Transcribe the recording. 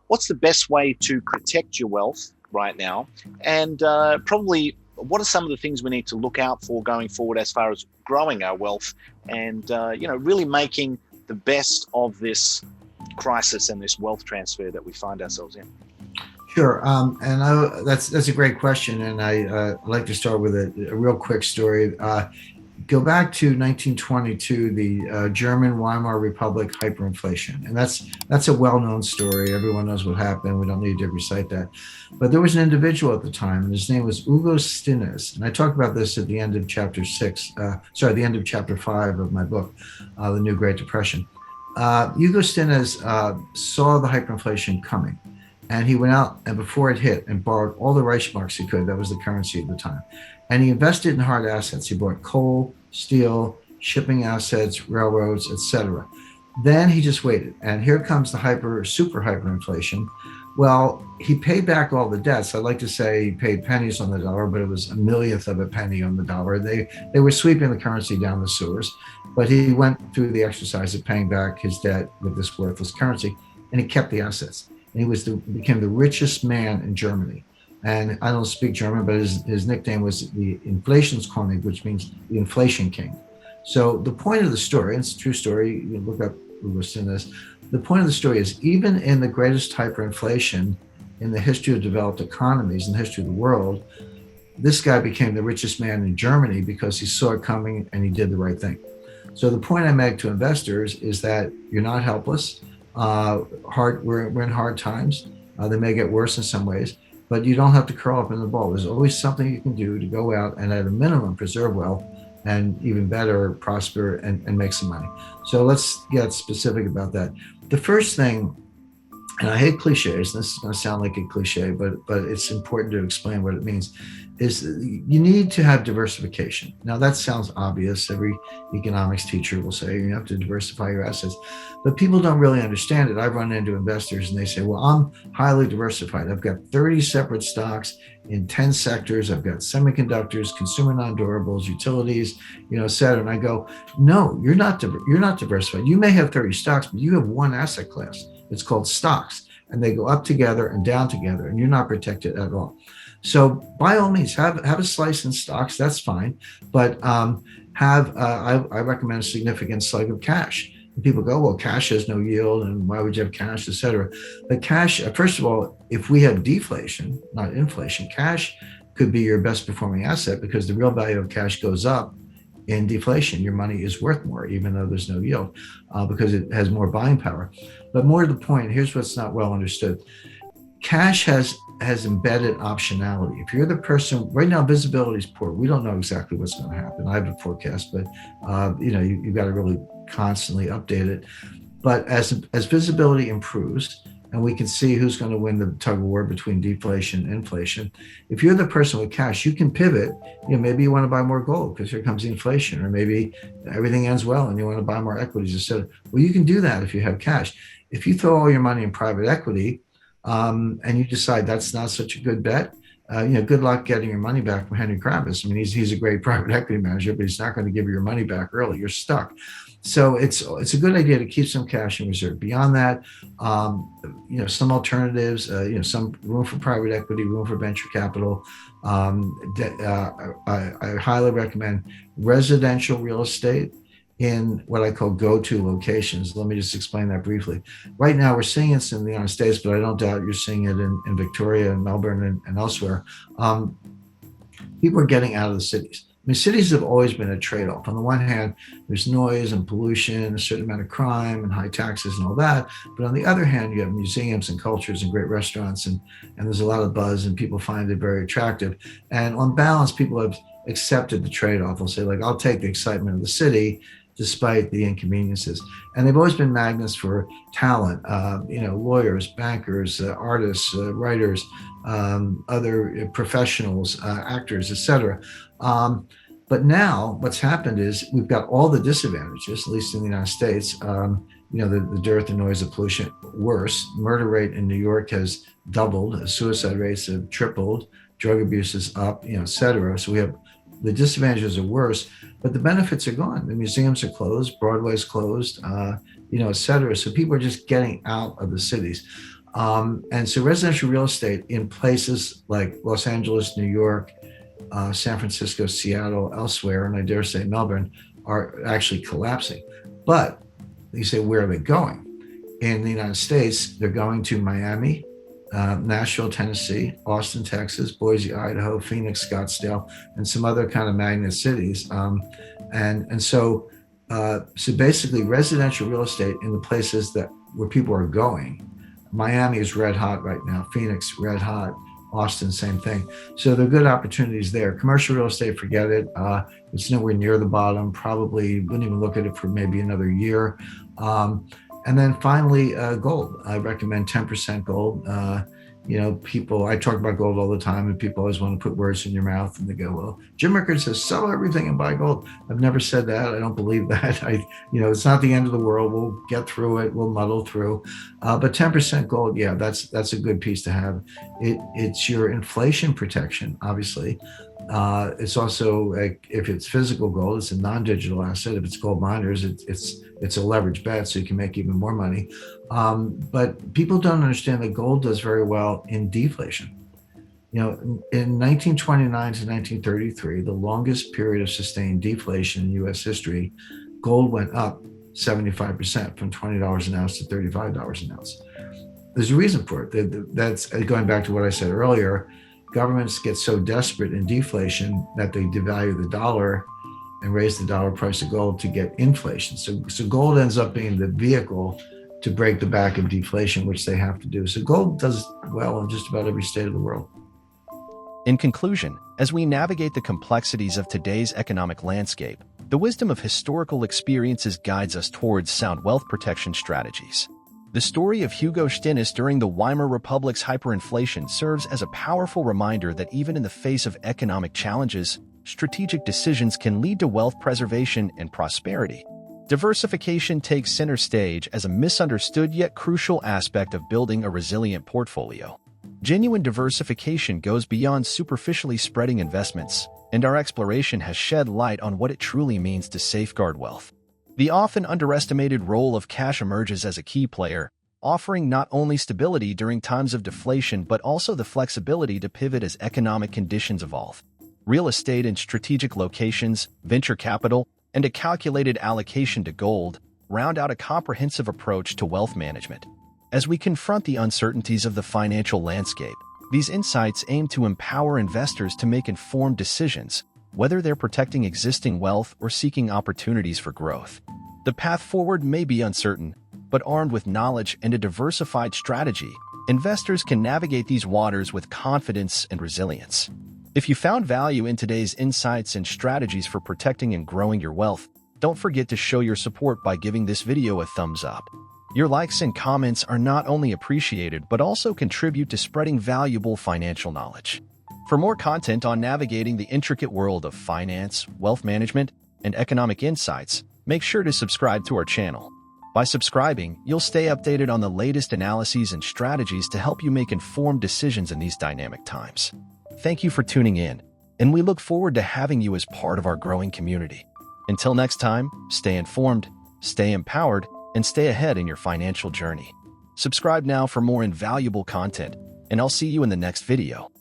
what's the best way to protect your wealth right now, and probably what are some of the things we need to look out for going forward as far as growing our wealth and really making the best of this crisis and this wealth transfer that we find ourselves in. Sure, that's a great question, and I like to start with a real quick story. Go back to 1922, the German Weimar Republic hyperinflation, and that's a well-known story. Everyone knows what happened. We don't need to recite that. But there was an individual at the time, and his name was Hugo Stinnes, and I talk about this at the end of chapter the end of chapter 5 of my book, The New Great Depression. Hugo Stinnes saw the hyperinflation coming. And he went out and before it hit and borrowed all the Reichsmarks he could. That was the currency at the time. And he invested in hard assets. He bought coal, steel, shipping assets, railroads, etc. Then he just waited. And here comes the super hyperinflation. Well, he paid back all the debts. I like to say he paid pennies on the dollar, but it was a millionth of a penny on the dollar. They were sweeping the currency down the sewers. But he went through the exercise of paying back his debt with this worthless currency, and he kept the assets. And he became the richest man in Germany. And I don't speak German, but his nickname was the Inflationskönig, which means the inflation king. So the point of the story, and it's a true story, you can look up Hugo Stinnes. The point of the story is even in the greatest hyperinflation in the history of developed economies, in the history of the world, this guy became the richest man in Germany because he saw it coming and he did the right thing. So the point I make to investors is that you're not helpless. We're in hard times. They may get worse in some ways, but you don't have to curl up in the ball. There's always something you can do to go out and at a minimum preserve wealth and even better prosper and make some money. So let's get specific about that. The first thing, and I hate cliches, this is going to sound like a cliche, but it's important to explain what it means, is you need to have diversification. Now that sounds obvious. Every economics teacher will say you have to diversify your assets, but people don't really understand it. I've run into investors and they say, well, I'm highly diversified. I've got 30 separate stocks in 10 sectors. I've got semiconductors, consumer non-durables, utilities, et cetera. And I go, no, you're not diversified. You may have 30 stocks, but you have one asset class. It's called stocks, and they go up together and down together, and you're not protected at all. So by all means, have a slice in stocks. That's fine, but I recommend a significant slug of cash. And people go, well, cash has no yield, and why would you have cash, et cetera? But cash, first of all, if we have deflation, not inflation, cash could be your best performing asset because the real value of cash goes up in deflation. Your money is worth more, even though there's no yield, because it has more buying power. But more to the point, here's what's not well understood. Cash has embedded optionality. If you're the person, right now visibility is poor. We don't know exactly what's going to happen. I have a forecast, but you've got to really constantly update it. But as visibility improves, and we can see who's going to win the tug of war between deflation and inflation. If you're the person with cash, you can pivot. Maybe you want to buy more gold because here comes inflation, or maybe everything ends well and you want to buy more equities instead. Well, you can do that if you have cash. If you throw all your money in private equity and you decide that's not such a good bet, good luck getting your money back from Henry Kravis. I mean, he's a great private equity manager, but he's not going to give you your money back early. You're stuck. So it's a good idea to keep some cash in reserve. Beyond that, some alternatives, some room for private equity, room for venture capital. I highly recommend residential real estate in what I call go-to locations. Let me just explain that briefly. Right now, we're seeing it in the United States, but I don't doubt you're seeing it in Victoria and Melbourne and elsewhere. People are getting out of the cities. I mean, cities have always been a trade-off. On the one hand, there's noise and pollution, a certain amount of crime and high taxes and all that. But on the other hand, you have museums and cultures and great restaurants, and there's a lot of buzz, and people find it very attractive. And on balance, people have accepted the trade-off. They'll say, like, I'll take the excitement of the city despite the inconveniences. And they've always been magnets for talent, lawyers, bankers, artists, writers, other professionals, actors, etc. But now what's happened is we've got all the disadvantages, at least in the United States, the dearth and noise of pollution. Worse, murder rate in New York has doubled, suicide rates have tripled, drug abuse is up, et cetera. So we have the disadvantages are worse, but the benefits are gone. The museums are closed, Broadway's closed, et cetera. So people are just getting out of the cities. And so residential real estate in places like Los Angeles, New York, San Francisco, Seattle, elsewhere, and I dare say Melbourne, are actually collapsing. But you say, where are they going? In the United States, they're going to Miami, Nashville, Tennessee, Austin, Texas, Boise, Idaho, Phoenix, Scottsdale, and some other kind of magnet cities. So basically, residential real estate in the places that where people are going. Miami is red hot right now. Phoenix, red hot. Austin, same thing. So there are good opportunities there. Commercial real estate, forget it. It's nowhere near the bottom. Probably wouldn't even look at it for maybe another year. And then finally, gold. I recommend 10% gold. People, I talk about gold all the time, and people always want to put words in your mouth, and they go, well, Jim Rickards says, sell everything and buy gold. I've never said that. I don't believe that. It's not the end of the world. We'll get through it. We'll muddle through. But 10% gold, yeah, that's a good piece to have. It's your inflation protection, obviously. It's also, if it's physical gold, it's a non-digital asset. If it's gold miners, it's a leverage bet, so you can make even more money. But people don't understand that gold does very well in deflation. In 1929 to 1933, the longest period of sustained deflation in U.S. history, gold went up 75%, from $20 an ounce to $35 an ounce. There's a reason for it. That's going back to what I said earlier. Governments get so desperate in deflation that they devalue the dollar and raise the dollar price of gold to get inflation. So gold ends up being the vehicle to break the back of deflation, which they have to do. So gold does well in just about every state of the world. In conclusion, as we navigate the complexities of today's economic landscape, the wisdom of historical experiences guides us towards sound wealth protection strategies. The story of Hugo Stinnes during the Weimar Republic's hyperinflation serves as a powerful reminder that even in the face of economic challenges, strategic decisions can lead to wealth preservation and prosperity. Diversification takes center stage as a misunderstood yet crucial aspect of building a resilient portfolio. Genuine diversification goes beyond superficially spreading investments, and our exploration has shed light on what it truly means to safeguard wealth. The often underestimated role of cash emerges as a key player, offering not only stability during times of deflation but also the flexibility to pivot as economic conditions evolve. Real estate in strategic locations, venture capital, and a calculated allocation to gold round out a comprehensive approach to wealth management. As we confront the uncertainties of the financial landscape, these insights aim to empower investors to make informed decisions, whether they're protecting existing wealth or seeking opportunities for growth. The path forward may be uncertain, but armed with knowledge and a diversified strategy, investors can navigate these waters with confidence and resilience. If you found value in today's insights and strategies for protecting and growing your wealth, don't forget to show your support by giving this video a thumbs up. Your likes and comments are not only appreciated but also contribute to spreading valuable financial knowledge. For more content on navigating the intricate world of finance, wealth management, and economic insights, make sure to subscribe to our channel. By subscribing, you'll stay updated on the latest analyses and strategies to help you make informed decisions in these dynamic times. Thank you for tuning in, and we look forward to having you as part of our growing community. Until next time, stay informed, stay empowered, and stay ahead in your financial journey. Subscribe now for more invaluable content, and I'll see you in the next video.